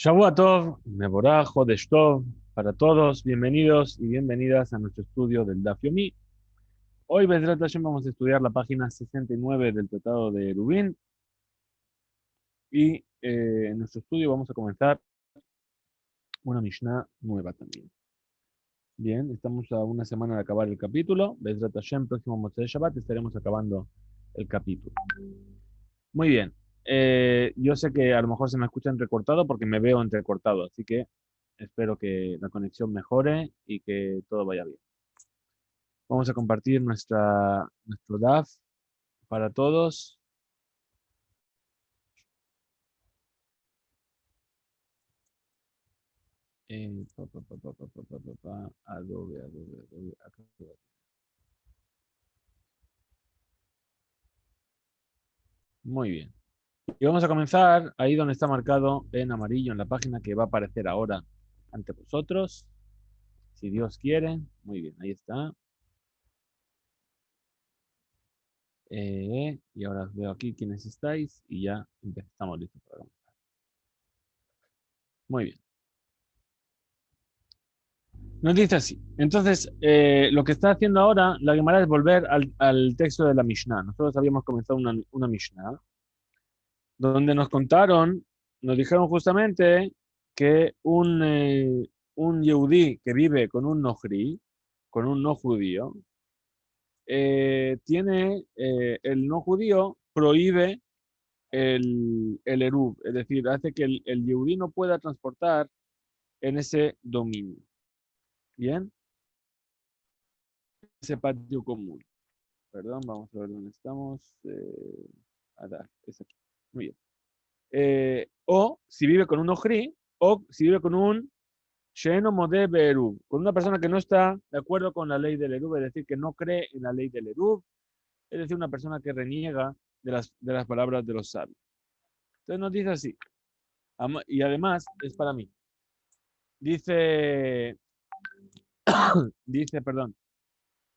Shavua Tov, Mevorá, Jodesh Tov, para todos, bienvenidos y bienvenidas a nuestro estudio del Daf Yomi. Hoy, Bezrat Hashem, vamos a estudiar la página 69 del Tratado de Eruvin y en nuestro estudio vamos a comenzar una Mishnah nueva también. Bien, estamos a una semana de acabar el capítulo. Bezrat Hashem, próximo Motzei Shabbat, estaremos acabando el capítulo. Muy bien. Yo sé que a lo mejor se me escucha entrecortado porque me veo entrecortado, así que espero que la conexión mejore y que todo vaya bien. Vamos a compartir nuestro DAF para todos. Adobe, acá. Muy bien. Y vamos a comenzar ahí donde está marcado en amarillo en la página que va a aparecer ahora ante vosotros. Si Dios quiere. Muy bien, ahí está. Y ahora veo aquí quiénes estáis y ya estamos listos para comenzar. Muy bien. Nos dice así. Entonces, lo que está haciendo ahora la Gemara es volver al texto de la Mishnah. Nosotros habíamos comenzado una Mishnah donde nos dijeron justamente que un Yehudí que vive con un Nohri, con un no judío, el no judío prohíbe el Eruv, es decir, hace que el Yehudí no pueda transportar en ese dominio. Bien, ese patio común. Perdón, vamos a ver dónde estamos. Es aquí. Muy bien. O si vive con un Ojri, o si vive con un Sheno Modé Be'eruv, con una persona que no está de acuerdo con la ley del Eruv, es decir, que no cree en la ley del Eruv, es decir, una persona que reniega de las palabras de los sabios. Entonces nos dice así, y además es para mí. Dice, perdón,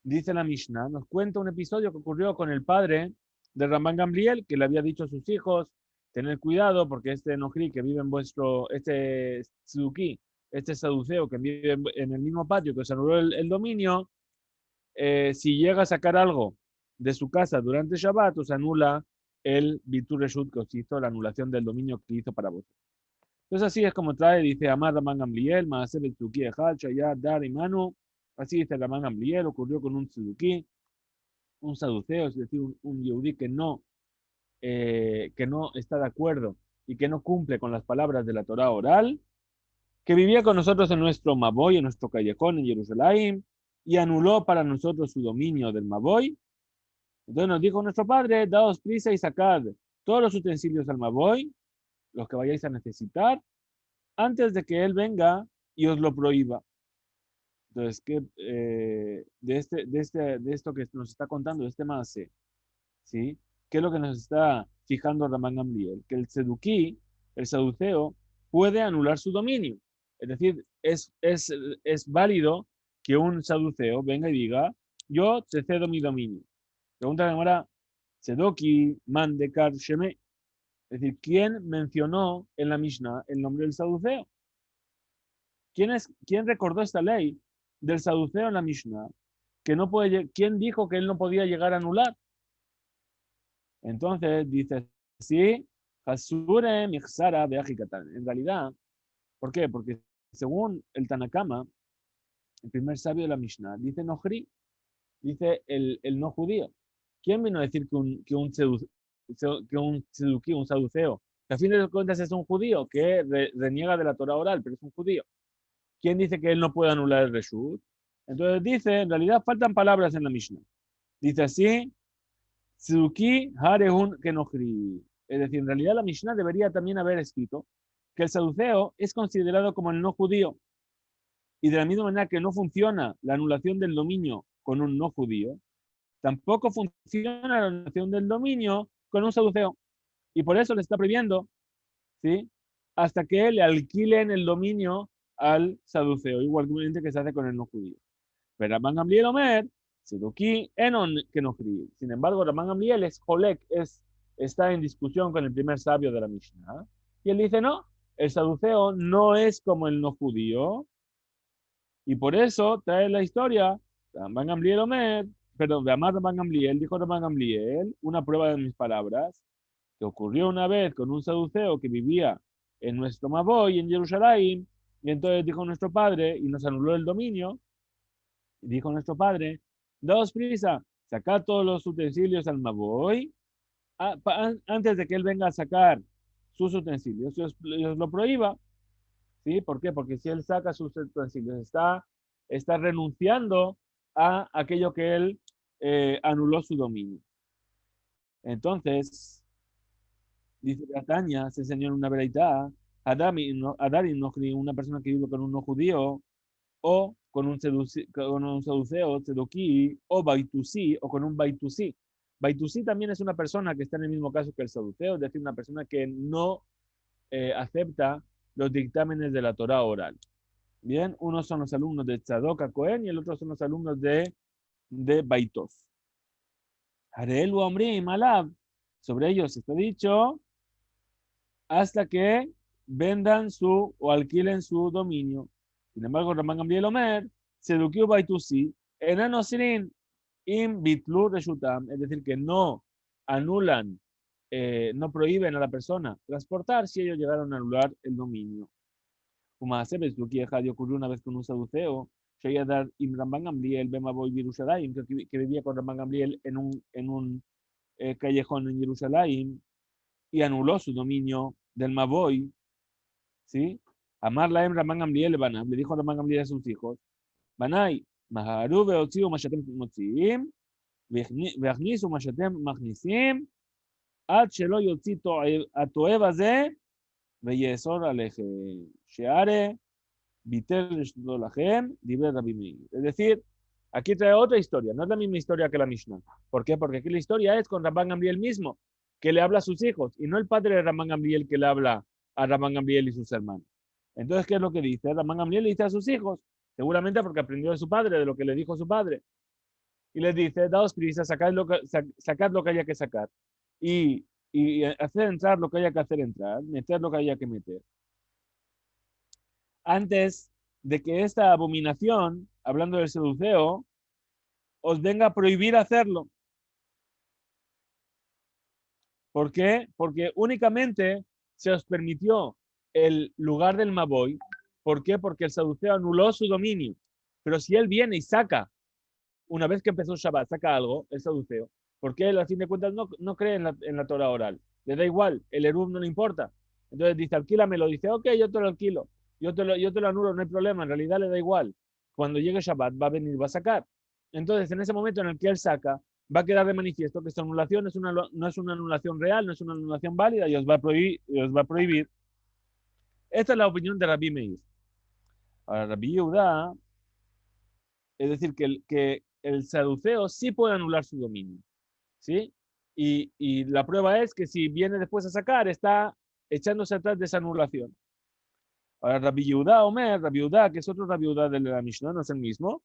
dice la Mishnah, nos cuenta un episodio que ocurrió con el padre de Ramán Gamliel, que le había dicho a sus hijos, tener cuidado porque este Nohri que vive en este Tzeduki, este saduceo que vive en el mismo patio que os anuló el dominio, si llega a sacar algo de su casa durante Shabbat, os anula el Bitur Reshut que os hizo, la anulación del dominio que hizo para vosotros. Entonces así es como trae, dice Amar Ramán Gamliel, Maaseh Tzeduki Echad, Shayat, Dar y Manu. Así dice Ramán Gamliel, ocurrió con un Tzeduki, un saduceo, es decir, un yehudí que no está de acuerdo y que no cumple con las palabras de la Torah oral, que vivía con nosotros en nuestro Maboy, en nuestro callejón en Jerusalén, y anuló para nosotros su dominio del Maboy. Entonces nos dijo nuestro padre, daos prisa y sacad todos los utensilios al Maboy, los que vayáis a necesitar, antes de que él venga y os lo prohíba. Entonces, de esto que nos está contando, este Maase, ¿sí? ¿Qué es lo que nos está fijando Ramán Gamliel? Que el seduquí, el saduceo, puede anular su dominio. Es decir, es válido que un saduceo venga y diga, yo te cedo mi dominio. Pregunta la Gemara, Sedoki Mandekar Sheme. Es decir, ¿quién mencionó en la Mishnah el nombre del saduceo? ¿Quién recordó esta ley del saduceo en la Mishnah? ¿Quién dijo que él no podía llegar a anular? Entonces dice, sí, Hasure Mixara Beajikatan. En realidad, ¿por qué? Porque según el Tanakama, el primer sabio de la Mishnah, dice Nohri, dice el no judío. ¿Quién vino a decir que un seduquí, un saduceo, que a fin de cuentas es un judío, que reniega de la Torah oral, pero es un judío? ¿Quién dice que él no puede anular el reshut? Entonces dice, en realidad faltan palabras en la Mishnah. Dice así, Tzuki Harehun Kenohri. Es decir, en realidad la Mishnah debería también haber escrito que el saduceo es considerado como el no judío. Y de la misma manera que no funciona la anulación del dominio con un no judío, tampoco funciona la anulación del dominio con un saduceo. Y por eso le está prohibiendo, ¿sí? Hasta que le alquilen el dominio al saduceo, igualmente que se hace con el no judío. Pero Rabban Gamliel Omer, Seduki Enon Kenohri. Sin embargo, Rabban Gamliel es Jolek, está en discusión con el primer sabio de la Mishnah. Y él dice, no, el saduceo no es como el no judío, y por eso trae la historia, Rabban Gamliel Omer, perdón, de Amar Rabban Gamliel, dijo Rabban Gamliel, una prueba de mis palabras, que ocurrió una vez con un saduceo que vivía en nuestro Maboy, en Jerusalén, y entonces dijo nuestro padre, y nos anuló el dominio, y dijo nuestro padre, daos prisa, sacad todos los utensilios al Maboy, antes de que él venga a sacar sus utensilios, y os lo prohíba. ¿Sí? ¿Por qué? Porque si él saca sus utensilios, está renunciando a aquello que él anuló su dominio. Entonces, dice Bretaña, se enseñó en una veredad, Adari no, una persona que vive con un no judío, o con un seduceo, seduquí, o baitusí, o con un baitusí. Baitusí también es una persona que está en el mismo caso que el seduceo, es decir, una persona que no acepta los dictámenes de la Torah oral. Bien, unos son los alumnos de Tzadok Cohen y el otro son los alumnos de Baitos. Harel Omri Malab, sobre ellos está dicho, hasta que vendan su o alquilen su dominio. Sin embargo, Ramán Gamliel Omer, Sedukiu Baitusi, Enano Sirin, Im Bitlu Reshutam, es decir, que no anulan, no prohíben a la persona transportar si ellos llegaron a anular el dominio. Como hace, ves, lo que ocurrió una vez con un saduceo, Shayadar Imran Gamliel, Bemaboy Jerusalén, que vivía con Ramán Gamliel en un callejón en Jerusalén y anuló su dominio del Maboy, ¿sí? Amar la Ramán Gamliel, le dijo Ramán Gamliel a sus hijos, Banay, Maharu Beotziu Mashatem Motziim, והכניסו מה שאתם מכניסים, עד שלא יוציא התועב הזה ויאסור עליכם. שהרי ביטל לכם, דיבר רבי מאיר. Es decir, aquí trae otra historia, no es la misma historia que la Mishnah. ¿Por qué? Porque aquí la historia es con Rabban Gamliel mismo, que le habla a sus hijos, y no el padre de Rabban Gamliel que le habla a Rabban Gamliel y sus hermanos. Entonces, ¿qué es lo que dice? Rabban Gamliel le dice a sus hijos, seguramente porque aprendió de su padre, de lo que le dijo su padre, y les dice, daos prisa, sacad lo que haya que sacar, y hacer entrar lo que haya que hacer entrar, meter lo que haya que meter. Antes de que esta abominación, hablando del seduceo, os venga a prohibir hacerlo. ¿Por qué? Porque únicamente se os permitió el lugar del Maboy. ¿Por qué? Porque el saduceo anuló su dominio. Pero si él viene y saca, una vez que empezó Shabbat, saca algo, el saduceo, porque él a fin de cuentas no cree en la Torah oral. Le da igual, el Eruv no le importa. Entonces dice, alquílamelo. Dice, ok, yo te lo alquilo. Yo te lo anulo, no hay problema. En realidad le da igual. Cuando llegue Shabbat va a venir, va a sacar. Entonces, en ese momento en el que él saca, va a quedar de manifiesto que esta anulación no es una anulación real, no es una anulación válida y os va a prohibir. Esta es la opinión de Rabbi Meir. Ahora, Rabbi Yehuda, es decir, que el saduceo sí puede anular su dominio, ¿sí? Y la prueba es que si viene después a sacar, está echándose atrás de esa anulación. Ahora, Rabbi Yehuda Omer, Rabbi Yehuda, que es otro Rabbi Yehuda de la Mishnah, no es el mismo,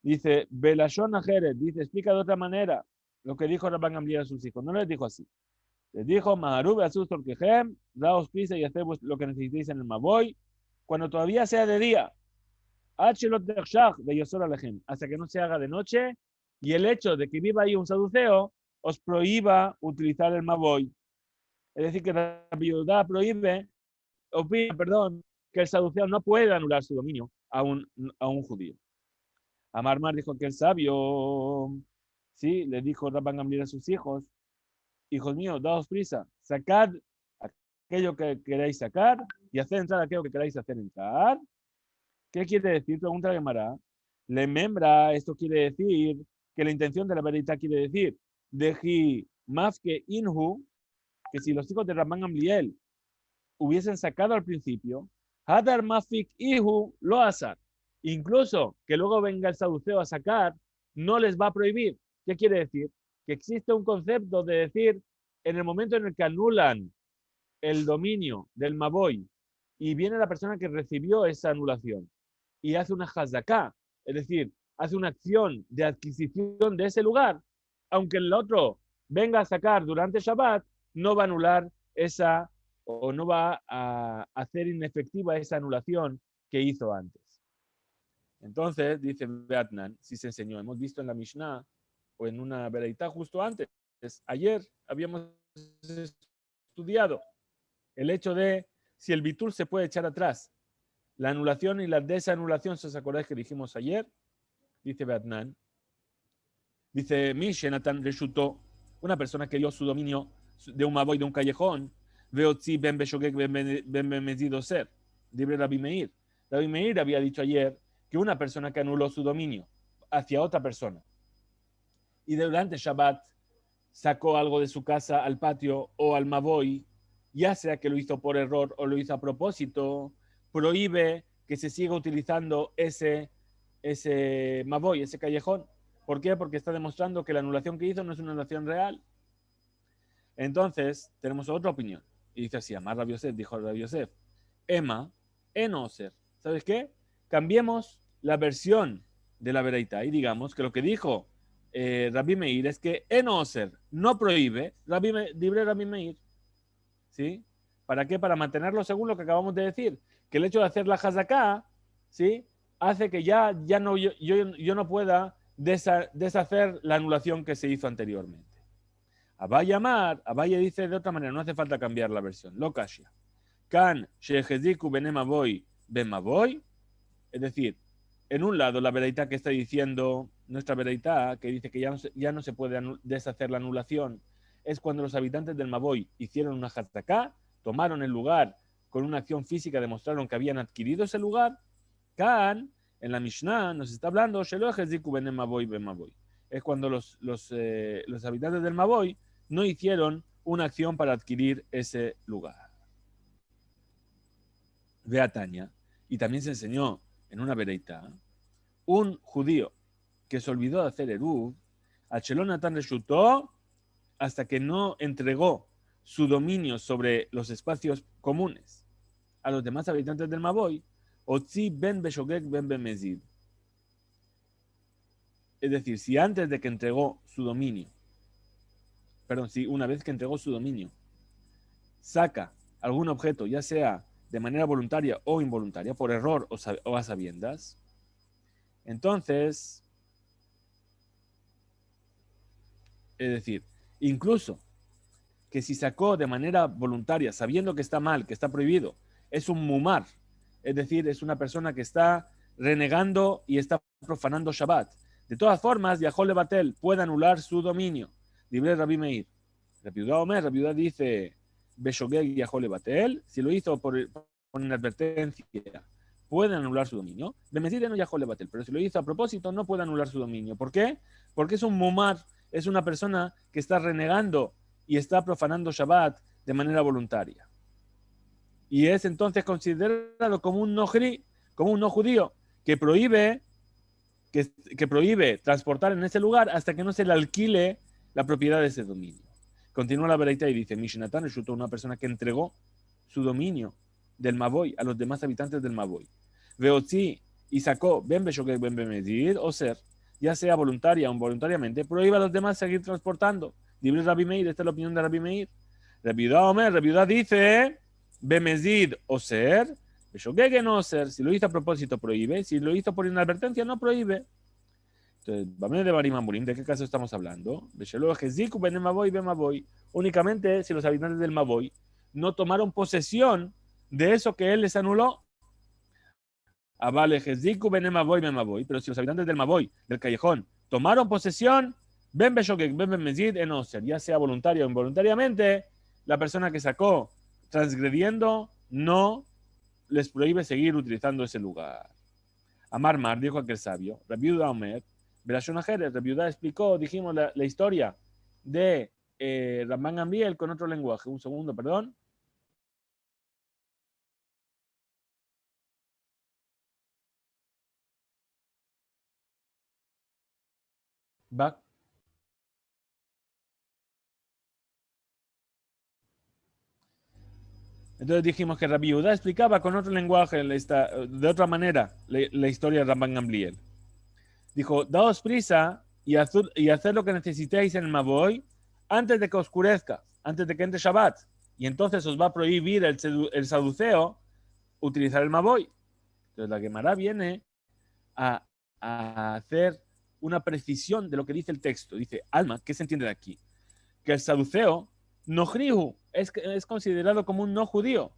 dice, Belashon Ajeret, dice, explica de otra manera lo que dijo Rabban Gamliel a sus hijos. No les dijo así. Les dijo, Maharub Asus Torquejem, daos prisa y haced lo que necesitéis en el Maboy, cuando todavía sea de día, hasta que no se haga de noche, y el hecho de que viva ahí un saduceo os prohíba utilizar el Maboy. Es decir, que la viuda opina, que el saduceo no puede anular su dominio a un judío. Amar Mar dijo que el sabio, sí, le dijo Rabban Gamliel a sus hijos, hijos míos, daos prisa, sacad aquello que queráis sacar y haced entrar aquello que queráis hacer entrar. ¿Qué quiere decir? Pregunta la Gemara. Le membra, esto quiere decir que la intención de la veredita quiere decir, deji mafke inhu, que si los hijos de Rabban Gamliel hubiesen sacado al principio, hadar mafik ihu lo asar. Incluso que luego venga el saduceo a sacar, no les va a prohibir. ¿Qué quiere decir? Que existe un concepto de decir, en el momento en el que anulan el dominio del Maboy y viene la persona que recibió esa anulación y hace una hazdaká, es decir, hace una acción de adquisición de ese lugar, aunque el otro venga a sacar durante Shabbat, no va a anular esa o no va a hacer inefectiva esa anulación que hizo antes. Entonces, dice Beatnan, si se enseñó, hemos visto en la Mishnah o en una Bereitá justo antes, ayer habíamos estudiado el hecho de si el bitul se puede echar atrás. La anulación y la desanulación, si os acordáis que dijimos ayer, dice Beatnan, dice Mishenatan Reshuto, una persona que dio su dominio de un maboy de un callejón, Veotzi ben Beshogek ben Mezido ser, libre Rabbi Meir. Rabbi Meir había dicho ayer que una persona que anuló su dominio hacia otra persona y durante Shabbat sacó algo de su casa al patio o al maboy, ya sea que lo hizo por error o lo hizo a propósito, prohíbe que se siga utilizando ese maboy, ese callejón. ¿Por qué? Porque está demostrando que la anulación que hizo no es una anulación real. Entonces, tenemos otra opinión. Y dice así, Amar Rabbi Yosef, dijo Rabbi Yosef, Emma, Enoser. ¿Sabes qué? Cambiemos la versión de la Bereitá y digamos que lo que dijo Rabbi Meir es que Enoser no prohíbe, libre Rabbi Meir. ¿Sí? ¿Para qué? Para mantenerlo según lo que acabamos de decir. Que el hecho de hacer la hazaká, ¿sí? Hace que ya no, yo no pueda deshacer la anulación que se hizo anteriormente. Abaye dice de otra manera, no hace falta cambiar la versión. Lo kashia. Kan sheheziku benemaboy bemaboy. Es decir, en un lado la vereitá que está diciendo, nuestra vereitá, que dice que ya no se puede deshacer la anulación, es cuando los habitantes del Maboy hicieron una hazaká, tomaron el lugar con una acción física, demostraron que habían adquirido ese lugar. Kan, en la Mishnah, nos está hablando, es cuando los habitantes del Maboy no hicieron una acción para adquirir ese lugar. Ve a Tania, y también se enseñó en una vereitá, un judío que se olvidó de hacer Eruv, a Chelonatan resultó hasta que no entregó su dominio sobre los espacios comunes a los demás habitantes del Maboy, Otzi ben Beshogek ben Bemezid. Es decir, si antes de que entregó su dominio, si una vez que entregó su dominio, saca algún objeto, ya sea de manera voluntaria o involuntaria, por error o a sabiendas, entonces, es decir, incluso que si sacó de manera voluntaria, sabiendo que está mal, que está prohibido, es un mumar, es decir, es una persona que está renegando y está profanando Shabbat. De todas formas, Yahole Batel puede anular su dominio. Libre Rabbi Meir. Rabbi dice, Beshogeg Yahole Batel, si lo hizo por inadvertencia, puede anular su dominio. Bemezid no Yahole Batel, pero si lo hizo a propósito, no puede anular su dominio. ¿Por qué? Porque es un mumar, es una persona que está renegando y está profanando Shabbat de manera voluntaria. Y es entonces considerado como un no judío, que prohíbe transportar en ese lugar hasta que no se le alquile la propiedad de ese dominio. Continúa la vereita y dice, Mishnatan es una persona que entregó su dominio del Maboy a los demás habitantes del Maboy. Veotzi y sacó ben beshogek ben bemezid, o ser, ya sea voluntaria o involuntariamente, prohíbe a los demás seguir transportando. Libre Rabbi Meir, esta es la opinión de Rabbi Meir. Rabbi Yehuda dice, bemezid o ser, beshogek no ser, si lo hizo a propósito prohíbe, si lo hizo por inadvertencia no prohíbe. Entonces, de Barimamurim, ¿de qué caso estamos hablando? Únicamente si los habitantes del Maboy no tomaron posesión de eso que él les anuló. Pero si los habitantes del Maboy, del callejón, tomaron posesión, ya sea voluntario o involuntariamente, la persona que sacó transgrediendo no les prohíbe seguir utilizando ese lugar. Amar Mar dijo aquel sabio, Rabbi Yehuda Omer, Rabbi Yehuda explicó, dijimos la historia de Ramban Gamliel con otro lenguaje. Un segundo, perdón. Va. Entonces dijimos que Rabbi Yehuda explicaba con otro lenguaje, de otra manera, la historia de Ramban Gamliel. Dijo, daos prisa y hacer lo que necesitéis en el Maboy antes de que oscurezca, antes de que entre Shabbat. y entonces os va a prohibir el saduceo utilizar el maboy. Entonces la Gemara viene a hacer una precisión de lo que dice el texto. Dice, Alma, ¿qué se entiende de aquí? Que el saduceo, no jrihu, es considerado como un no judío.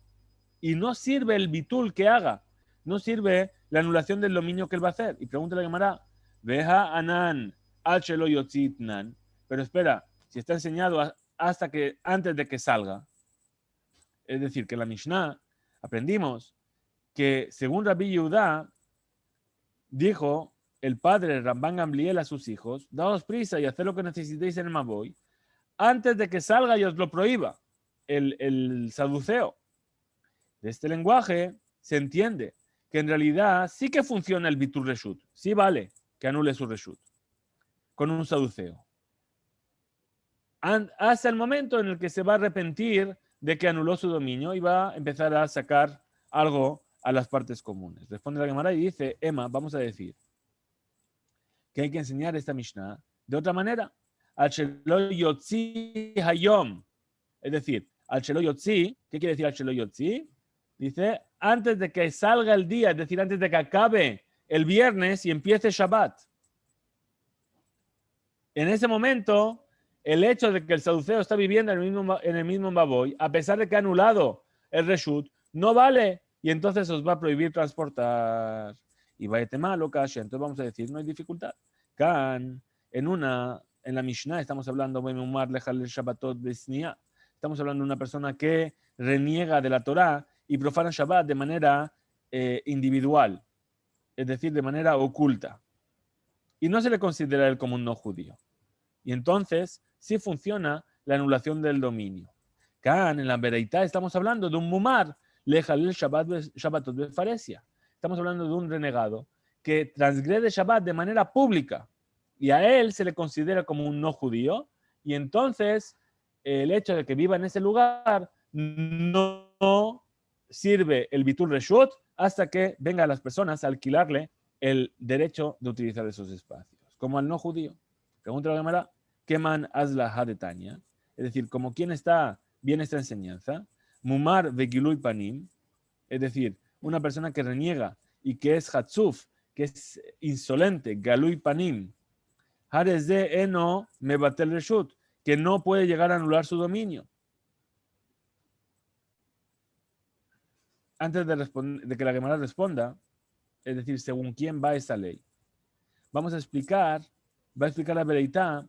Y no sirve el bitul que haga. No sirve la anulación del dominio que él va a hacer. Y pregunta la Gemara, veja anan, achelo yotzitnan. Pero espera, si está enseñado hasta que, antes de que salga. Es decir, que en la Mishnah aprendimos que según Rabbi Yehuda, dijo el padre Ramban Gamliel a sus hijos, daos prisa y haced lo que necesitéis en el Maboy, antes de que salga y os lo prohíba el saduceo. De este lenguaje se entiende que en realidad sí que funciona el bitul reshut, sí vale que anule su reshut con un saduceo. Hasta el momento en el que se va a arrepentir de que anuló su dominio y va a empezar a sacar algo a las partes comunes. Responde la Gemara y dice, Emma, vamos a decir que hay que enseñar esta Mishnah de otra manera. Al shelo yotzi hayom. Es decir, al shelo yotzi, ¿qué quiere decir al shelo yotzi? Dice, antes de que salga el día, es decir, antes de que acabe el viernes y empiece Shabbat. En ese momento, el hecho de que el saduceo está viviendo en el mismo Maboy, a pesar de que ha anulado el reshut, no vale y entonces os va a prohibir transportar. Y va a malo, Kasha. Entonces vamos a decir, no hay dificultad. Kan, en la Mishnah estamos hablando, estamos hablando de una persona que reniega de la Torah y profana Shabbat de manera individual, es decir, de manera oculta. Y no se le considera él como un no judío. Y entonces sí funciona la anulación del dominio. Kan, en la Bereitá estamos hablando de un mumar, lejalil Shabbatot befaresia. Estamos hablando de un renegado que transgrede Shabbat de manera pública y a él se le considera como un no judío y entonces el hecho de que viva en ese lugar no sirve el bitul reshut hasta que vengan las personas a alquilarle el derecho de utilizar esos espacios. Como al no judío. Pregunta la Gemara, ¿qué man hazla hadetaña? Es decir, como quién está bien esta enseñanza, mumar vegilui panim, es decir, una persona que reniega y que es hatzuf, que es insolente, galui panim, hares de eno mebatel reshut, que no puede llegar a anular su dominio. Antes de que la Gemara responda, es decir, según quién va esta ley, va a explicar la Bereitá,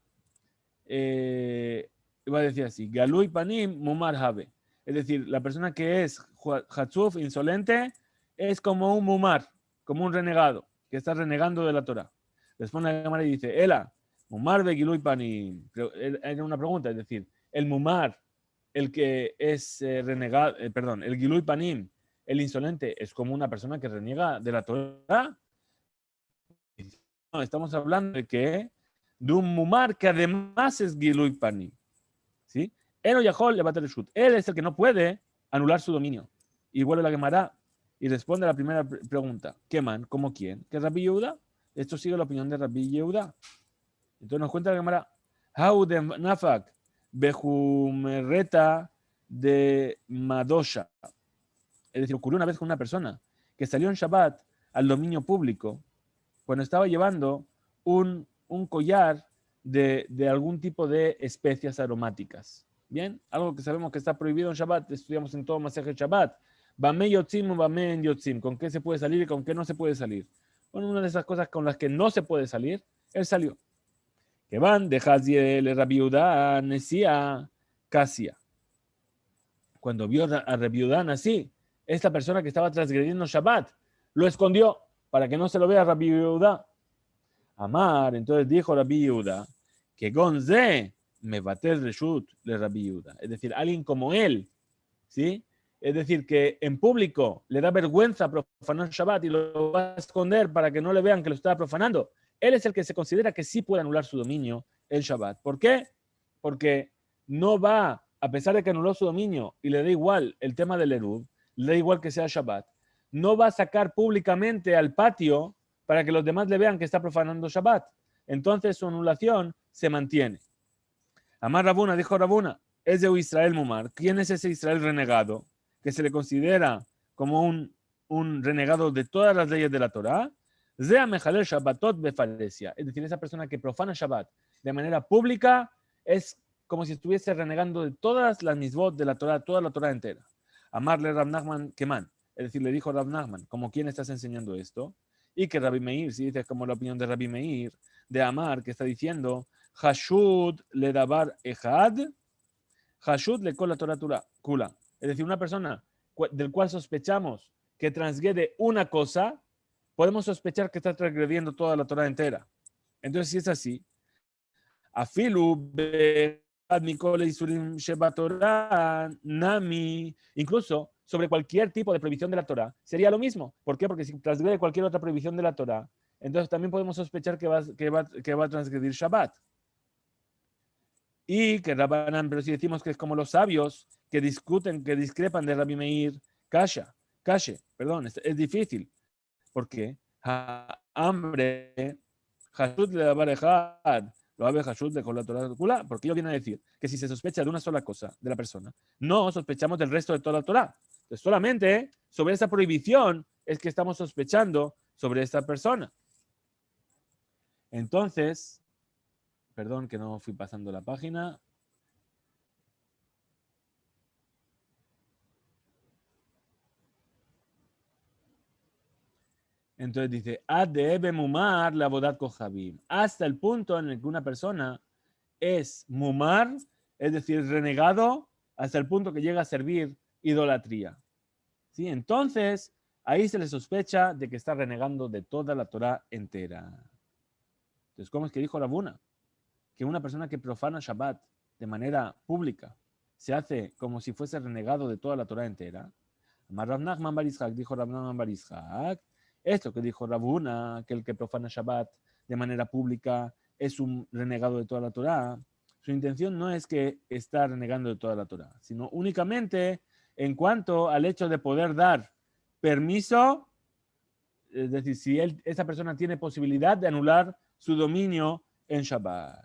va a decir así, galui panim mumar habe. Es decir, la persona que es hatzuf, insolente, es como un mumar, como un renegado, que está renegando de la Torah. Responde la Gemara y dice, Ela, mumar ve gilui panim. Era una pregunta, es decir, el mumar, el que es renegado, el gilui panim, el insolente, es como una persona que reniega de la Torah. No, estamos hablando de un mumar que además es gilui panim. ¿Sí? Él es el que no puede anular su dominio. Y vuelve la Gemara y responde a la primera pregunta. ¿Qué man? ¿Cómo quién? ¿Qué es Rabbi Yehuda? Esto sigue la opinión de Rabbi Yehuda. Entonces nos cuenta la Gemara. How de nafak bejumereta de madosha. Es decir, ocurrió una vez con una persona que salió en Shabbat al dominio público cuando estaba llevando un collar de algún tipo de especias aromáticas. Bien, algo que sabemos que está prohibido en Shabbat, estudiamos en todo Masejet Shabbat. Bame yotzim o bame en yotzim, con qué se puede salir y con qué no se puede salir. Bueno, una de esas cosas con las que no se puede salir, él salió. Que van de Haziel, Rabbi Yehuda, Nesia, Casia. Cuando vio a Rabbi Yehuda así, esta persona que estaba transgrediendo Shabbat, lo escondió para que no se lo vea Rabbi Yehuda. Amar, entonces dijo Rabbi Yehuda, que Gonze me bater reshut de Rabbi Yehuda. Es decir, alguien como él, ¿sí? Es decir, que en público le da vergüenza profanar Shabbat y lo va a esconder para que no le vean que lo está profanando. Él es el que se considera que sí puede anular su dominio el Shabbat. ¿Por qué? Porque no va, a pesar de que anuló su dominio y le da igual el tema del Eruv, le da igual que sea Shabbat, no va a sacar públicamente al patio para que los demás le vean que está profanando Shabbat. Entonces su anulación se mantiene. Amar Rabuna, dijo Rabuna, es de Israel Mumar. ¿Quién es ese Israel renegado? Que se le considera como un renegado de todas las leyes de la Torá. Zea Mejalel Shabbatot Befalesia. Es decir, esa persona que profana Shabbat de manera pública es como si estuviese renegando de todas las misbot de la Torá, toda la Torá entera. Amarle Rab Nachman Keman. Es decir, le dijo Rab Nachman, como quién estás enseñando esto. Y que Rabbi Meir, si dices como la opinión de Rabbi Meir, de Amar, que está diciendo, Hashud le dabar ejad, Hashud le kola Torah kula. Es decir, una persona del cual sospechamos que transgrede una cosa, podemos sospechar que está transgrediendo toda la Torah entera. Entonces, si es así, afilu nami, incluso sobre cualquier tipo de prohibición de la Torah, sería lo mismo. ¿Por qué? Porque si transgrede cualquier otra prohibición de la Torah, entonces también podemos sospechar que va a transgredir Shabbat. Y que Rabbanan, pero si decimos que es como los sabios que discuten, que discrepan de Rabbi Meir, perdón, es difícil. ¿Por qué? Hambre, Hashud le barejad, lo habe Hashud de con la Torah kula, porque ellos vienen a decir que si se sospecha de una sola cosa de la persona, no sospechamos del resto de toda la Torah. Entonces, solamente sobre esa prohibición es que estamos sospechando sobre esta persona. Entonces, perdón que no fui pasando la página. Entonces dice, Adebe mumar la bodat kohabim. Hasta el punto en el que una persona es mumar, es decir, renegado, hasta el punto que llega a servir idolatría. ¿Sí? Entonces, ahí se le sospecha de que está renegando de toda la Torah entera. Entonces, ¿cómo es que dijo Rabuna? Que una persona que profana Shabbat de manera pública se hace como si fuese renegado de toda la Torah entera. Rav Nachman bar Yitzhak, dijo Rav Nachman bar Yitzhak, esto que dijo Rabuna, que el que profana Shabbat de manera pública es un renegado de toda la Torah, su intención no es que está renegando de toda la Torah, sino únicamente en cuanto al hecho de poder dar permiso, es decir, si esa persona tiene posibilidad de anular su dominio en Shabbat.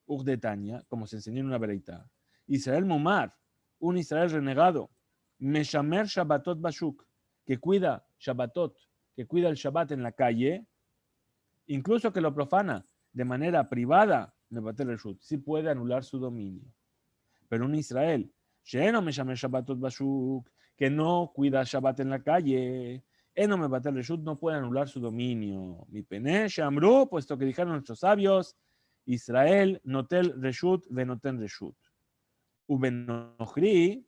Ugdetania, como se enseñó en una vereita. Israel Mumar, un Israel renegado, Meshamer Shabbatot Bashuk, que cuida Shabbatot, que cuida el Shabbat en la calle, incluso que lo profana de manera privada, Mebatel Reshut, sí puede anular su dominio. Pero un Israel, Sheno Meshamer Shabbatot Bashuk, que no cuida Shabbat en la calle, Eno Mebatel Reshut, no puede anular su dominio. Mi pene, Shamru, puesto que dijeron nuestros sabios, Israel notel reshut venoten reshut. Ubenochri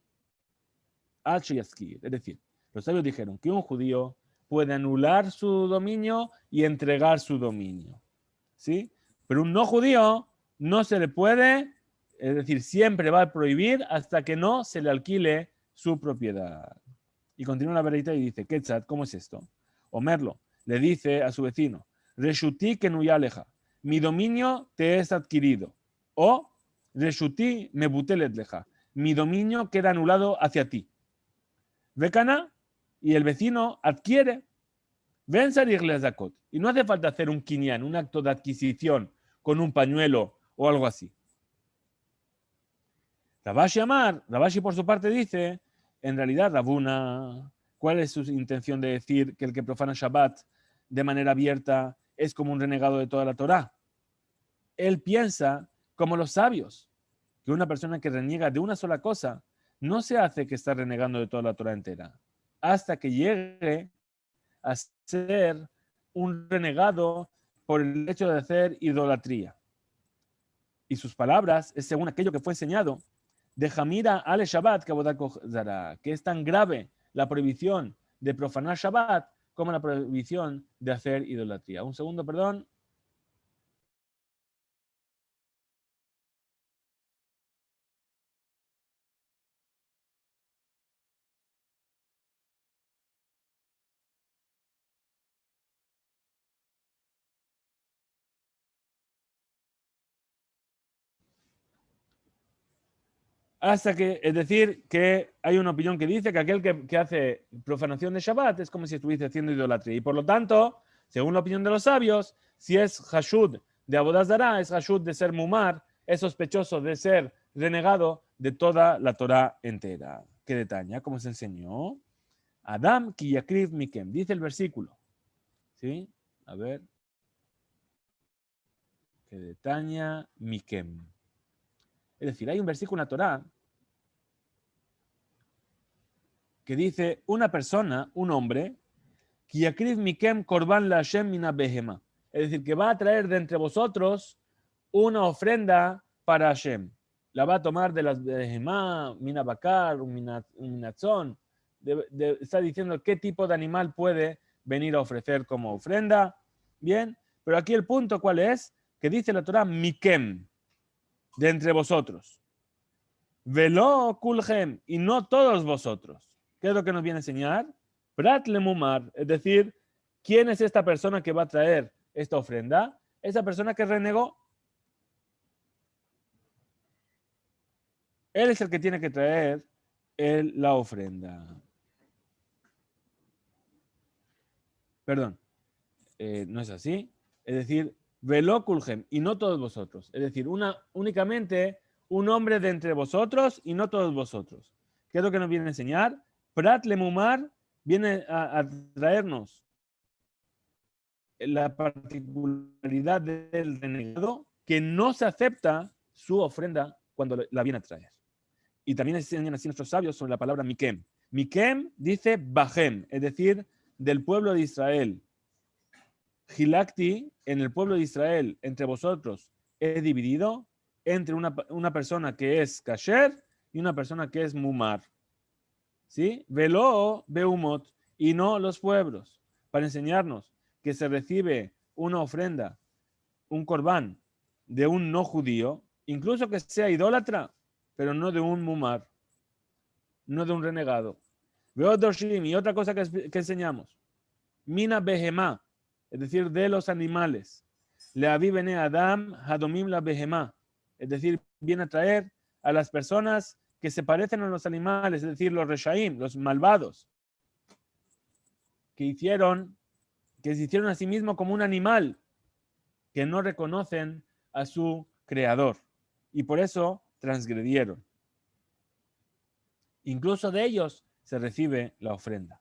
al sheyaskir. Es decir, los sabios dijeron que un judío puede anular su dominio y entregar su dominio. ¿Sí? Pero un no judío no se le puede, es decir, siempre va a prohibir hasta que no se le alquile su propiedad. Y continúa la verita y dice, Ketzat, ¿cómo es esto? Omerlo le dice a su vecino, Reshuti kenuyaleja, mi dominio te es adquirido. O Reshuti me butelet leja, mi dominio queda anulado hacia ti. Vekana, y el vecino adquiere. Ven salir zakot. Y no hace falta hacer un kinyan, un acto de adquisición con un pañuelo o algo así. Rabashi por su parte dice, en realidad Rabuna, ¿cuál es su intención de decir que el que profana Shabbat de manera abierta es como un renegado de toda la Torá? Él piensa como los sabios, que una persona que reniega de una sola cosa no se hace que está renegando de toda la Torá entera, hasta que llegue a ser un renegado por el hecho de hacer idolatría. Y sus palabras es según aquello que fue enseñado de Jamira ale Shabbat que es tan grave la prohibición de profanar Shabbat como la prohibición de hacer idolatría. Un segundo, perdón. Hasta que, es decir, que hay una opinión que dice que aquel que hace profanación de Shabbat es como si estuviese haciendo idolatría. Y por lo tanto, según la opinión de los sabios, si es Hashud de Abodaz Zará, es Hashud de ser Mumar, es sospechoso de ser renegado de toda la Torá entera. ¿Qué detalle? ¿Cómo se enseñó? Adam ki yakriv mikem, dice el versículo. ¿Sí? A ver. Que detaña mikem. Es decir, hay un versículo en la Torá que dice una persona, un hombre, ki yakriv mikem korban la Hashem mina behema. Es decir, que va a traer de entre vosotros una ofrenda para Hashem. La va a tomar de las behemá, mina bakar, un minatzón. Está diciendo qué tipo de animal puede venir a ofrecer como ofrenda. Bien, pero aquí el punto, ¿cuál es? Que dice la Torah, mikem, de entre vosotros. Velo kulhem, y no todos vosotros. ¿Qué es lo que nos viene a enseñar? Prat lemumar, es decir, ¿quién es esta persona que va a traer esta ofrenda? Esa persona que renegó. Él es el que tiene que traer la ofrenda. Perdón, no es así. Es decir, velo kulhem, y no todos vosotros. Es decir, únicamente un hombre de entre vosotros y no todos vosotros. ¿Qué es lo que nos viene a enseñar? Prat lemumar viene a traernos la particularidad del renegado que no se acepta su ofrenda cuando la viene a traer. Y también enseñan así nuestros sabios sobre la palabra mikem. Mikem dice bajem, es decir, del pueblo de Israel. Hilakti, en el pueblo de Israel, entre vosotros, he dividido entre una persona que es kasher y una persona que es mumar. ¿Sí? Velo beumot, y no los pueblos, para enseñarnos que se recibe una ofrenda, un corbán de un no judío, incluso que sea idólatra, pero no de un mumar, no de un renegado. Veo doshim, y otra cosa que enseñamos, mina behemá, es decir, de los animales. Le avi bene Adam hadomim la behemá, es decir, viene a traer a las personas que se parecen a los animales, es decir, los reshaim, los malvados, que se hicieron a sí mismos como un animal, que no reconocen a su creador y por eso transgredieron. Incluso de ellos se recibe la ofrenda.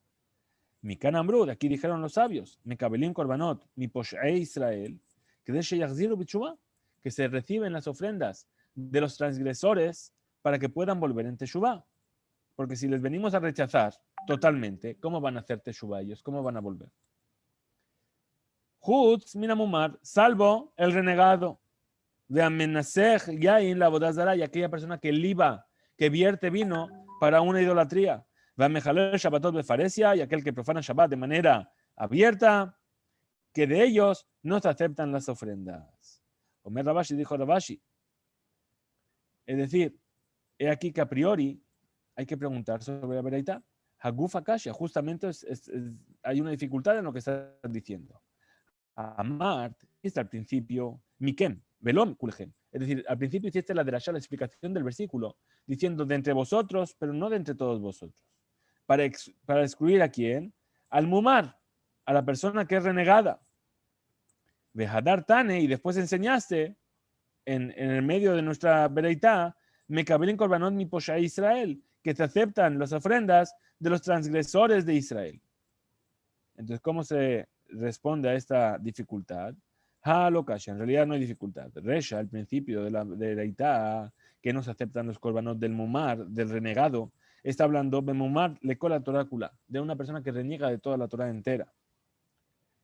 Mi canambrud, aquí dijeron los sabios, mi kabelim korbanot, mi poshe Israel, que se reciben las ofrendas de los transgresores para que puedan volver en Teshuvah. Porque si les venimos a rechazar totalmente, ¿cómo van a hacer Teshuvah ellos? ¿Cómo van a volver? Jutz minamumar, salvo el renegado de amenazej yain la bodazara, y aquella persona que liba, que vierte vino para una idolatría. Va a mejaler Shabbatot de Faresia, y aquel que profana Shabbat de manera abierta, que de ellos no se aceptan las ofrendas. Omer Rabashi, dijo Rabashi. Es decir, he aquí que a priori hay que preguntar sobre la veredad. Hagufa Kasha, justamente hay una dificultad en lo que estás diciendo. Amar, está al principio, Mikem, Belom, Kulhem. Es decir, al principio hiciste la explicación del versículo, diciendo de entre vosotros, pero no de entre todos vosotros. Para excluir a quién? Al Mumar, a la persona que es renegada. Vejadar Tane, y después enseñaste en el medio de nuestra vereitá, Mekabelin Korbanot mi Posha Israel, que se aceptan las ofrendas de los transgresores de Israel. Entonces, ¿cómo se responde a esta dificultad? En realidad no hay dificultad. Resha, al principio de la Itá, que no se aceptan los korbanot del mumar, del renegado, está hablando de mumar le la torácula, de una persona que reniega de toda la Torah entera.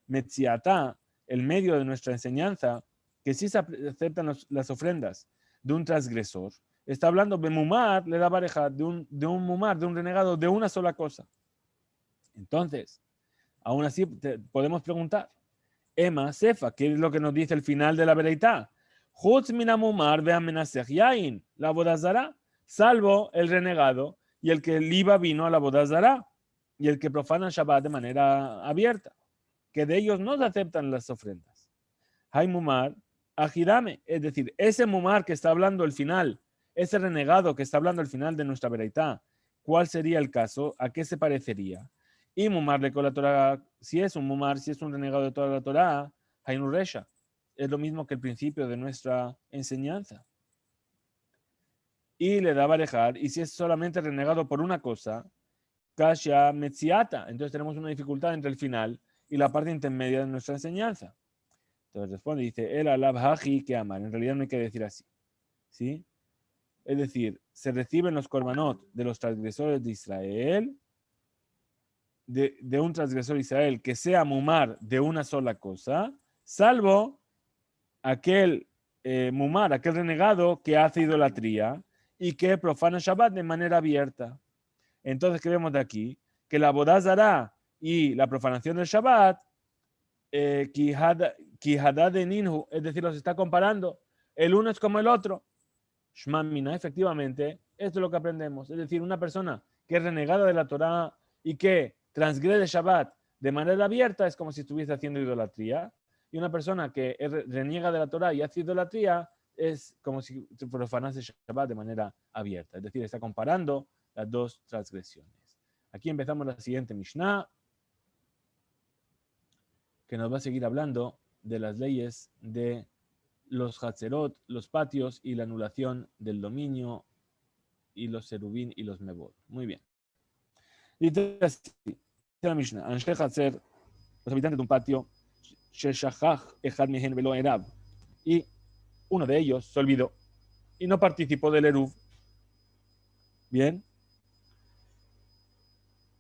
Metziatá, el medio de nuestra enseñanza, que sí se aceptan las ofrendas de un transgresor, está hablando de mumar, le da pareja de un mumar, de un renegado, de una sola cosa. Entonces, aún así podemos preguntar, Ema Sefa, ¿qué es lo que nos dice el final de la vereitá? Jutz minamumar ve'amenasech yain, la bodazara, salvo el renegado y el que liba vino a la bodazara y el que profana Shabbat de manera abierta, que de ellos no se aceptan las ofrendas. Hay mumar, ajirame, es decir, ese mumar que está hablando al final, ese renegado que está hablando al final de nuestra vereitá, ¿cuál sería el caso? ¿A qué se parecería? Y mumarle con la Torah, si es un mumar, si es un renegado de toda la Torah, Hainu Resha. Es lo mismo que el principio de nuestra enseñanza. y le da barejad, y si es solamente renegado por una cosa, kasha metziata. Entonces tenemos una dificultad entre el final y la parte intermedia de nuestra enseñanza. Entonces responde, dice, el alab haji que amar. En realidad no hay que decir así. ¿Sí? Es decir, se reciben los korbanot de los transgresores de Israel, de un transgresor de Israel que sea mumar de una sola cosa, salvo aquel mumar, aquel renegado que hace idolatría y que profana Shabbat de manera abierta. Entonces, ¿qué vemos de aquí? Que la bodazara y la profanación del Shabbat, Kihada de Ninhu, es decir, los está comparando. El uno es como el otro. Shma Mina, efectivamente, esto es lo que aprendemos. Es decir, una persona que es renegada de la Torah y que transgrede Shabbat de manera abierta es como si estuviese haciendo idolatría. Y una persona que reniega de la Torah y hace idolatría es como si profanase Shabbat de manera abierta. Es decir, está comparando las dos transgresiones. Aquí empezamos la siguiente Mishnah, que nos va a seguir hablando de las leyes de los Hatzerot, los patios y la anulación del dominio y los serubín y los mebot. Muy bien. Dice así, la Mishnah, Anshe Hatzer, los habitantes de un patio, Sheshachach Echad Mihen Velo Erab, y uno de ellos se olvidó y no participó del Eruv. Bien.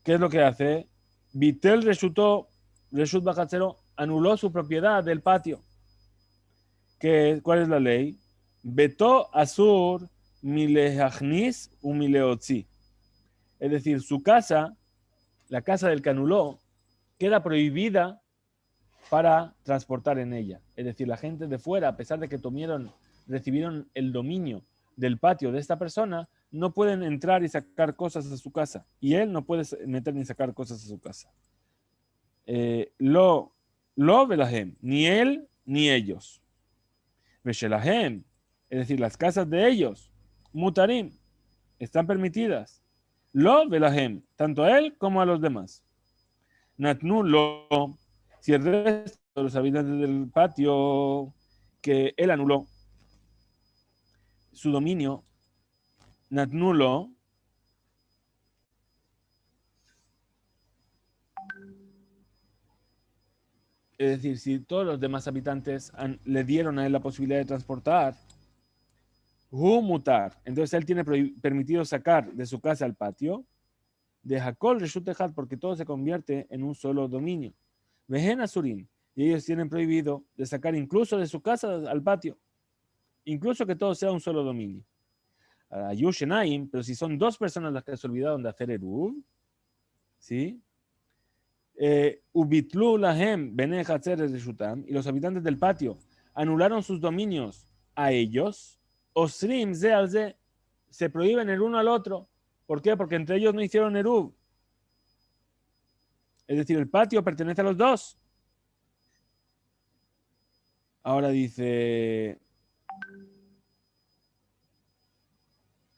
¿Qué es lo que hace? Vitel Reshut Bajatzero anuló su propiedad del patio. ¿Cuál es la ley? Beto Asur Milehachnis u Mileotzi. Es decir, su casa, la casa del que anuló, queda prohibida para transportar en ella. Es decir, la gente de fuera, a pesar de que recibieron el dominio del patio de esta persona, no pueden entrar y sacar cosas a su casa. Y él no puede meter ni sacar cosas a su casa. Lo velahem, ni él ni ellos. Veshelahem, es decir, las casas de ellos, mutarim, están permitidas. Lo velahem, tanto a él como a los demás. Natnu lo, si el resto de los habitantes del patio que él anuló su dominio, Natnu lo, es decir, si todos los demás habitantes le dieron a él la posibilidad de transportar, hu mutar, entonces él tiene permitido sacar de su casa al patio, de Hakol Reshut Echad, porque todo se convierte en un solo dominio. Vehen Asurim, y ellos tienen prohibido de sacar incluso de su casa al patio, incluso que todo sea un solo dominio. Yushenaim, pero si son dos personas las que se olvidaron de hacer Eruv, ¿sí? Ubitlu lahem bene hatzer reshutam, y los habitantes del patio anularon sus dominios a ellos, osrim ze al ze, se prohíben el uno al otro. ¿Por qué? Porque entre ellos no hicieron Eruv. Es decir, el patio pertenece a los dos. Ahora dice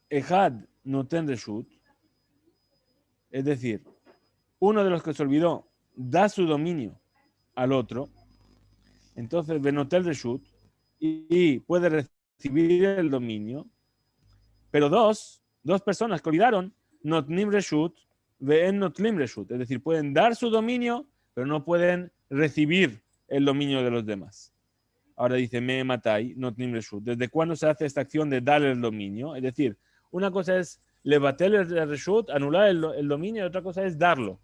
Ejad noten reshut, es decir, uno de los que se olvidó da su dominio al otro, entonces benotel reshut y puede recibir el dominio, pero dos personas que olvidaron notnim reshut ve'en notlim reshut, es decir, pueden dar su dominio, pero no pueden recibir el dominio de los demás. Ahora dice me matai notnim reshut. ¿Desde cuándo se hace esta acción de darle el dominio? Es decir, una cosa es levatel el reshut, anular el dominio, y otra cosa es darlo.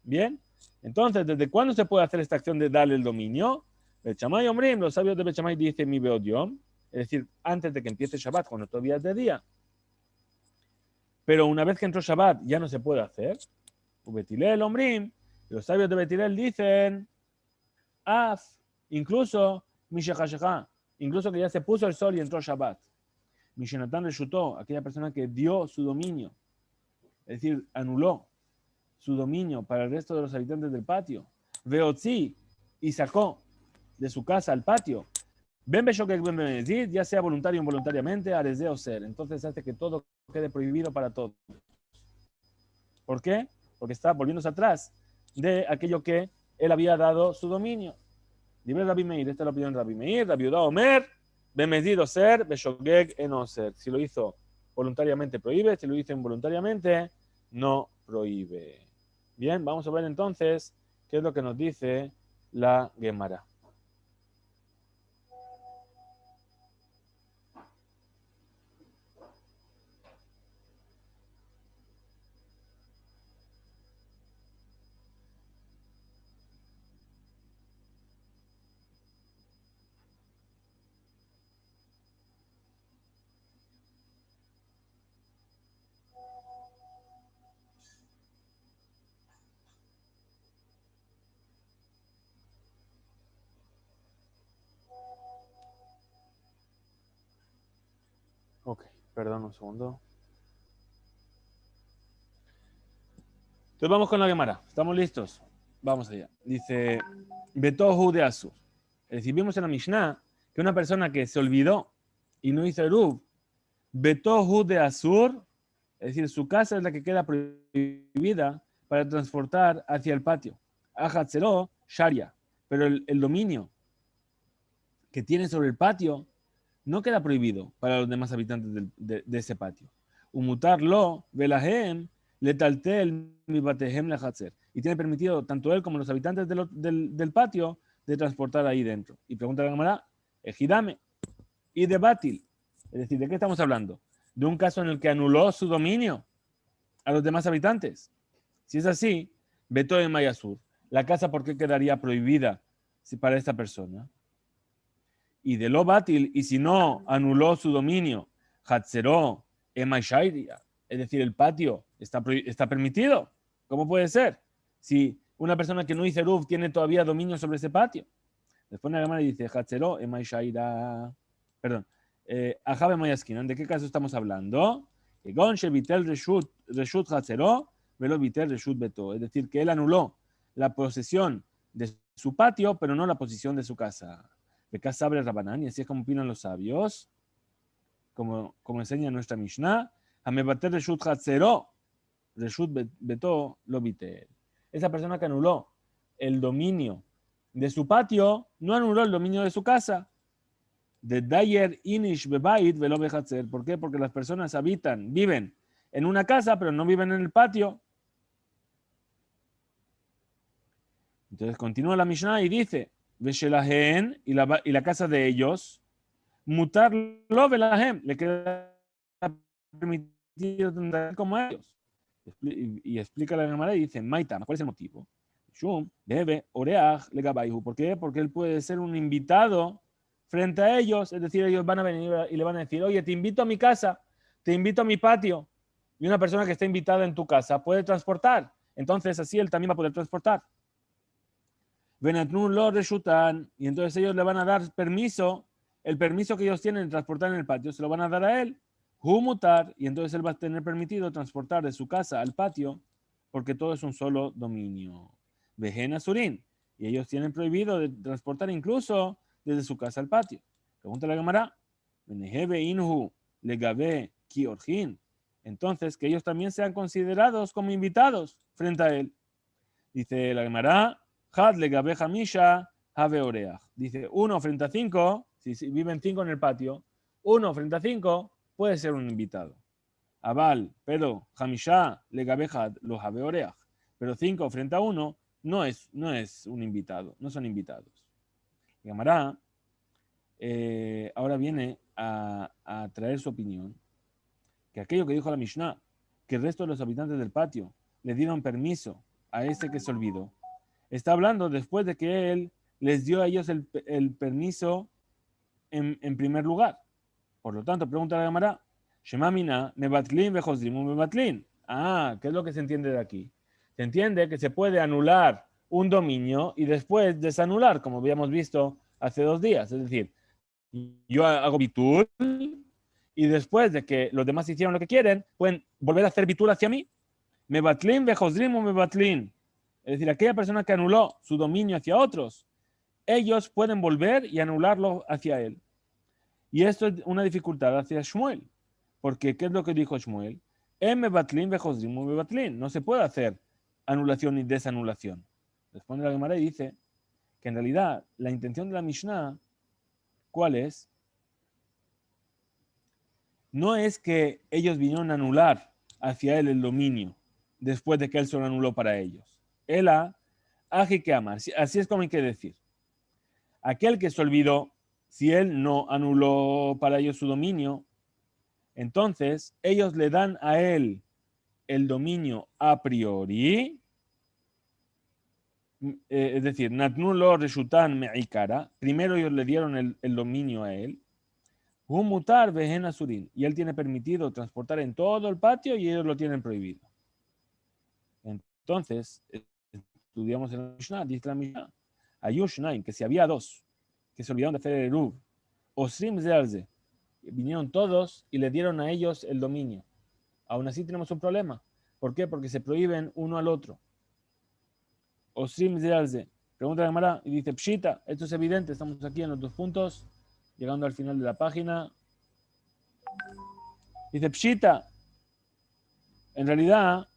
¿Bien? Entonces, ¿desde cuándo se puede hacer esta acción de darle el dominio? Bechamay Omrim, los sabios de Bechamay dicen mi beodiom, es decir, antes de que empiece Shabbat, cuando todavía es de día. Pero una vez que entró Shabbat, ya no se puede hacer. Betilel Omrim, los sabios de Betilel dicen, Af, incluso Mishachashachá, incluso que ya se puso el sol y entró Shabbat. Mishenatan reshutó, aquella persona que dio su dominio, es decir, anuló su dominio para el resto de los habitantes del patio. Veotzi, y sacó de su casa al patio. Ben Beshokek Ben Benezid, ya sea voluntario o involuntariamente, Arezeo ser. Entonces hace que todo quede prohibido para todos. ¿Por qué? Porque está volviéndose atrás de aquello que él había dado su dominio. Libre Rabbi Meir, esta es la opinión de Rabbi Meir, Rabbi Yehuda Omer, Ben Mezid Oser, Beshokek en Oser. Si lo hizo voluntariamente prohíbe, si lo dice involuntariamente, no prohíbe. Bien, vamos a ver entonces qué es lo que nos dice la Gemara. Ok, perdón un segundo. Entonces vamos con la Gemara. ¿Estamos listos? Vamos allá. Dice, Betohu de Asur. Es decir, vimos en la Mishnah que una persona que se olvidó y no hizo Eruv, Betohu de Asur, es decir, su casa es la que queda prohibida para transportar hacia el patio. Ahatzero, Sharia. Pero el dominio que tiene sobre el patio no queda prohibido para los demás habitantes de ese patio. Umutarlo, velahem, letaltel, mi batehem lehatzer. Y tiene permitido tanto él como los habitantes del patio de transportar ahí dentro. Y pregunta la Gemara, ejidame, y de batil. Es decir, ¿de qué estamos hablando? De un caso en el que anuló su dominio a los demás habitantes. Si es así, veto en Mayasur. La casa, ¿por qué quedaría prohibida para esta persona? Y de lo batil, y si no anuló su dominio, Hatzeró, Emaishairia, es decir, el patio está permitido. ¿Cómo puede ser? Si una persona que no hizo Eruv tiene todavía dominio sobre ese patio. Después la Gemara dice, Hatzeró, Emaishaira, perdón, Ajabe Mayaskin, ¿de qué caso estamos hablando? Que Gonche Vitel Reshut Hatzeró, Velo Vitel Reshut Beto, es decir, que él anuló la posesión de su patio, pero no la posesión de su casa. De casa abre Rabanán, y así es como opinan los sabios, como enseña nuestra Mishnah, Amebater Reshut Hatzeró, Reshut Beto, lo Vitel. Esa persona que anuló el dominio de su patio, no anuló el dominio de su casa. De Dayer Inish Bebait Velo Behatzer. ¿Por qué? Porque las personas viven en una casa, pero no viven en el patio. Entonces continúa la Mishnah y dice, Veshelahen, y la casa de ellos, Mutar lo Velahem, le queda permitido tener como ellos. Y explica la Gemara y dice, Maita, ¿cuál es el motivo? Shum, debe, Oreach, Legabaihu. ¿Por qué? Porque él puede ser un invitado frente a ellos, es decir, ellos van a venir y le van a decir, oye, te invito a mi casa, te invito a mi patio. Y una persona que está invitada en tu casa puede transportar. Entonces, así él también va a poder transportar. Venatnun lo reshutan, y entonces ellos le van a dar permiso, el permiso que ellos tienen de transportar en el patio, se lo van a dar a él, humutar, y entonces él va a tener permitido transportar de su casa al patio, porque todo es un solo dominio. Vejena Surín, y ellos tienen prohibido de transportar incluso desde su casa al patio. Pregunta la Gemara, Benehebe inhu legabe kiorjin, entonces que ellos también sean considerados como invitados frente a él. Dice la Gemara, Had legabe hamisha have oreach. Dice, 1 frente a 5, si viven 5 en el patio, 1 frente a 5 puede ser un invitado. Aval, pero hamisha legabe had lo have oreach. Pero 5 frente a 1 no es un invitado, no son invitados. La Gemara ahora viene a traer su opinión, que aquello que dijo la Mishnah, que el resto de los habitantes del patio le dieron permiso a ese que se olvidó, está hablando después de que él les dio a ellos el permiso en primer lugar. Por lo tanto, pregunta la Gemara, Shemamina, mebatlin vejosdimu mebatlin. Ah, ¿qué es lo que se entiende de aquí? Se entiende que se puede anular un dominio y después desanular, como habíamos visto hace 2 días. Es decir, yo hago bitul y después de que los demás hicieron lo que quieren, pueden volver a hacer bitul hacia mí. Mebatlin vejosdimu mebatlin. Es decir, aquella persona que anuló su dominio hacia otros, ellos pueden volver y anularlo hacia él. Y esto es una dificultad hacia Shmuel. Porque, ¿qué es lo que dijo Shmuel? No se puede hacer anulación y desanulación. Responde la Gemara y dice que en realidad la intención de la Mishnah, ¿cuál es? no es que ellos vinieron a anular hacia él el dominio después de que él se lo anuló para ellos. Ela, aji que amar. Así es como hay que decir. Aquel que se olvidó, si él no anuló para ellos su dominio, entonces ellos le dan a él el dominio a priori, es decir, natnulo reshutan me'ikara, primero ellos le dieron el dominio a él, mutar vehen asurin, y él tiene permitido transportar en todo el patio y ellos lo tienen prohibido. Entonces, estudiamos en la Mishnah, dice la Mishnah, Ayushnaim, que si había dos que se olvidaron de hacer el Eruv, Osrim Zealze, vinieron todos y le dieron a ellos el dominio. Aún así tenemos un problema. ¿Por qué? Porque se prohíben uno al otro. Osrim Zealze. Pregunta la Gemara y dice, Pshita, esto es evidente, estamos aquí en los 2 puntos, llegando al final de la página. Dice, Pshita, en realidad,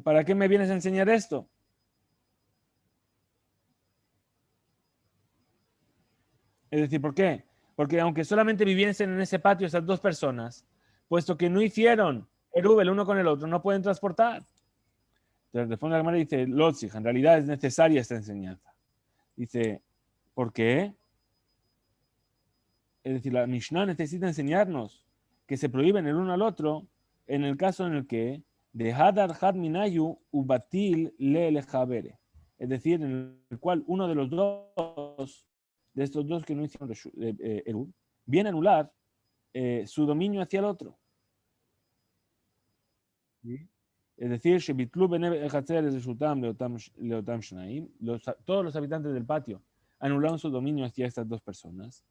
¿para qué me vienes a enseñar esto? Es decir, ¿por qué? Porque aunque solamente viviesen en ese patio esas 2 personas, puesto que no hicieron Eruv el uno con el otro, no pueden transportar. Entonces responde la Gemara y dice, Lotzig, en realidad es necesaria esta enseñanza. Dice, ¿por qué? Es decir, la Mishnah necesita enseñarnos que se prohíben el uno al otro en el caso en el que de Hadar Had Minayu Ubatil Le Lechabere. Es decir, en el cual uno de los dos, de estos dos que no hicieron Eruv, viene a anular su dominio hacia el otro. ¿Sí? Es decir, todos los habitantes del patio anularon su dominio hacia estas 2 personas.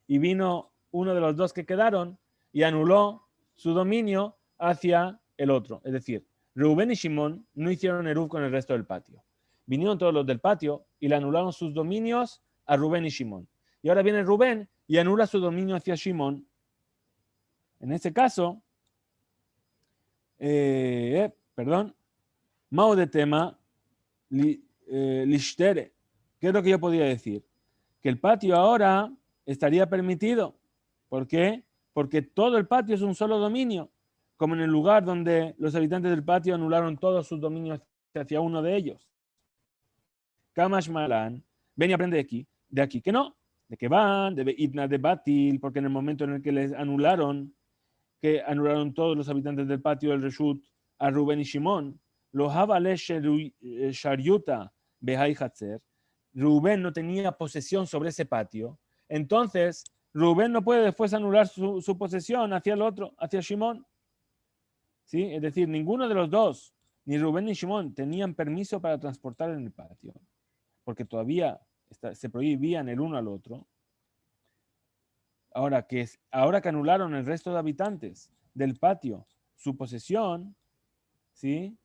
Y vino uno de los 2 que quedaron y anuló su dominio hacia el otro. Es decir, Reuben y Shimón no hicieron Eruv con el resto del patio. Vinieron todos los del patio y le anularon sus dominios a Rubén y Shimón. Y ahora viene Rubén y anula su dominio hacia Shimón. En este caso, Mao de tema, Lishtere. ¿Qué es lo que yo podía decir? Que el patio ahora estaría permitido. ¿Por qué? Porque todo el patio es un solo dominio, como en el lugar donde los habitantes del patio anularon todos sus dominios hacia uno de ellos. Kamash Malan, ven y aprende de aquí que no, de que van, de Ibna de Batil, porque en el momento en el que les anularon, que anularon todos los habitantes del patio del Reshut a Rubén y Shimón, los Havale Shariuta Behai Hatzer, Rubén no tenía posesión sobre ese patio, entonces Rubén no puede después anular su posesión hacia el otro, hacia Shimón. ¿Sí? Es decir, ninguno de los dos, ni Rubén ni Shimón, tenían permiso para transportar en el patio, porque todavía se prohibían el uno al otro. Ahora que anularon el resto de habitantes del patio su posesión, ¿sí?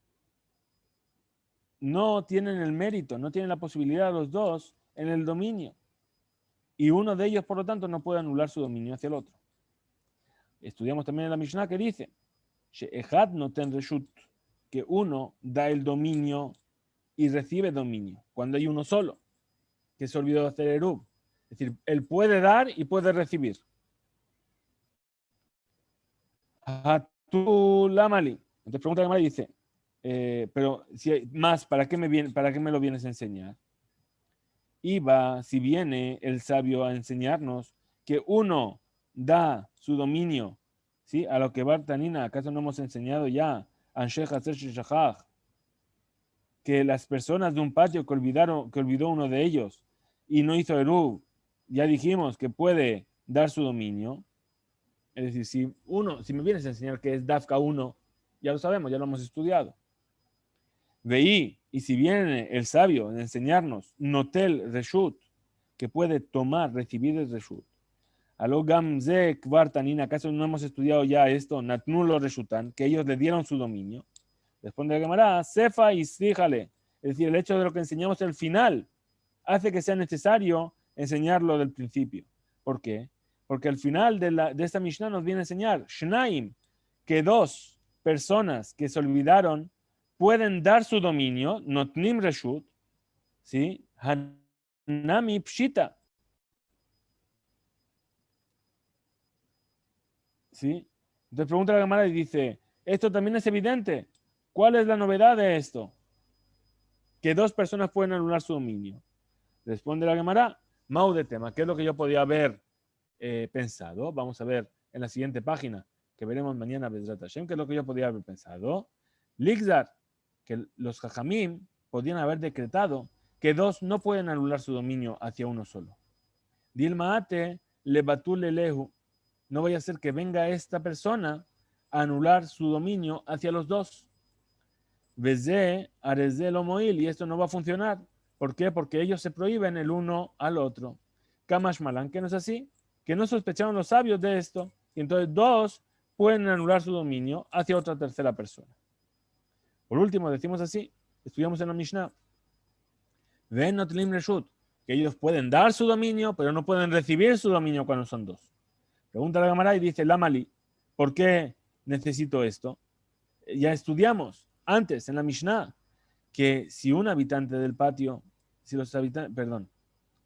No tienen el mérito, no tienen la posibilidad los dos en el dominio. Y uno de ellos, por lo tanto, no puede anular su dominio hacia el otro. Estudiamos también en la Mishnah que dice, She'ehad noten reshut, que uno da el dominio y recibe dominio, cuando hay uno solo, que se olvidó de hacer Eruv. Es decir, él puede dar y puede recibir. Hatul Lamali. Entonces pregunta la Mari y dice, pero si hay más, ¿para qué me lo vienes a enseñar? Iba, si viene el sabio a enseñarnos que uno da su dominio, ¿sí? A lo que Bartanina, ¿acaso no hemos enseñado ya? Que las personas de un patio que olvidó uno de ellos y no hizo Eruv, ya dijimos que puede dar su dominio. Es decir, si me vienes a enseñar que es Dafka 1, ya lo sabemos, ya lo hemos estudiado. Veí, y si viene el sabio a enseñarnos Notel Reshut, que puede tomar, recibir el Reshut. Alo Gamze Kvartanin, ¿acaso no hemos estudiado ya esto? Natnulo Reshutan, que ellos le dieron su dominio. Responde la Gemara, Sefa y Síjale. Es decir, el hecho de lo que enseñamos al final hace que sea necesario enseñarlo del principio. ¿Por qué? Porque al final de esta Mishnah nos viene a enseñar Shnaim, que 2 personas que se olvidaron pueden dar su dominio, notnim reshut, ¿sí? Hanami pshita, ¿sí? Entonces pregunta la Gemara y dice, esto también es evidente. ¿Cuál es la novedad de esto? Que dos personas pueden anular su dominio. Responde la Gemara, Mau de tema, ¿qué es lo que yo podía haber pensado? Vamos a ver en la siguiente página, que veremos mañana, Bezrat Hashem, ¿qué es lo que yo podía haber pensado? Ligzar, que los Jajamim podían haber decretado que dos no pueden anular su dominio hacia uno solo. Dilmaate lebatul lehu, no vaya a ser que venga esta persona a anular su dominio hacia los dos. Vezé, arezé lo moil, y esto no va a funcionar. ¿Por qué? Porque ellos se prohíben el uno al otro. Kamash Malan, que no es así, que no sospecharon los sabios de esto, y entonces dos pueden anular su dominio hacia otra tercera persona. Por último, decimos así, estudiamos en la Mishnah, Ven notlim reshut, que ellos pueden dar su dominio, pero no pueden recibir su dominio cuando son dos. Pregunta la Gemara y dice, Lamali, ¿por qué necesito esto? Ya estudiamos antes en la Mishnah que si un habitante del patio, si los habitantes, perdón,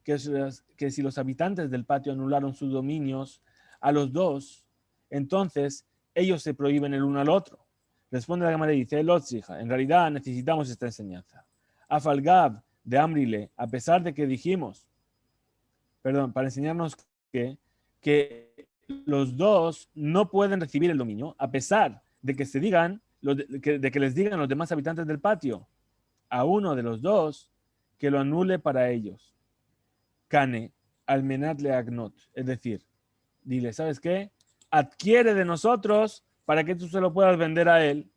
que si los habitantes del patio anularon sus dominios a los dos, entonces ellos se prohíben el uno al otro. Responde la Gemara y dice, Lotzija, en realidad necesitamos esta enseñanza. Afalgab de Amrile, a pesar de que dijimos, perdón, para enseñarnos que los dos no pueden recibir el dominio, a pesar de que se digan, de que les digan los demás habitantes del patio a uno de los dos que lo anule para ellos. Cane, almenat le agnot, es decir, dile, ¿sabes qué? Adquiere de nosotros para que tú se lo puedas vender a él.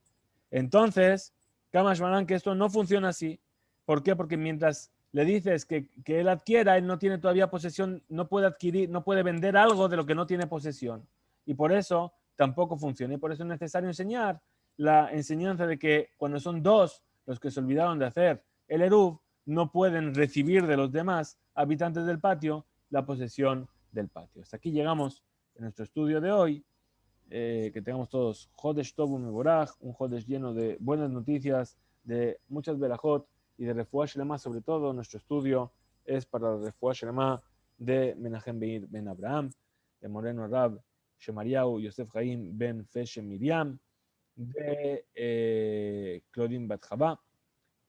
Entonces, Kamash Malan, que esto no funciona así. ¿Por qué? Porque mientras le dices que él adquiera, él no tiene todavía posesión, no puede adquirir, no puede vender algo de lo que no tiene posesión. Y por eso tampoco funciona. Y por eso es necesario enseñar la enseñanza de que cuando son dos los que se olvidaron de hacer el eruv, no pueden recibir de los demás habitantes del patio la posesión del patio. Hasta aquí llegamos en nuestro estudio de hoy. Que tengamos todos Jodesh Tov Mevorach, un Jodesh lleno de buenas noticias, de muchas Berajot y de Refuah Shlema. Sobre todo, nuestro estudio es para la Refuah Shlema de Menachem Beir Ben Abraham, de Moreno Rab Shemariau Yosef Chaim Ben Feshe Miriam, de Claudine Bat Jabá,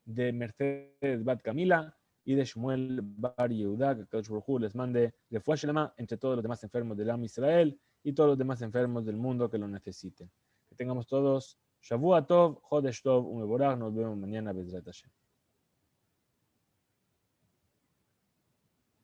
de Mercedes Bat Camila y de Shmuel Bar Yehuda, que Kadosh Baruj Hu les mande Refuah Shlema entre todos los demás enfermos del Am Israel y todos los demás enfermos del mundo que lo necesiten. Que tengamos todos Shavua Tov, Chodesh Tov, Umeborach. Nos vemos mañana, Bezrat Hashem.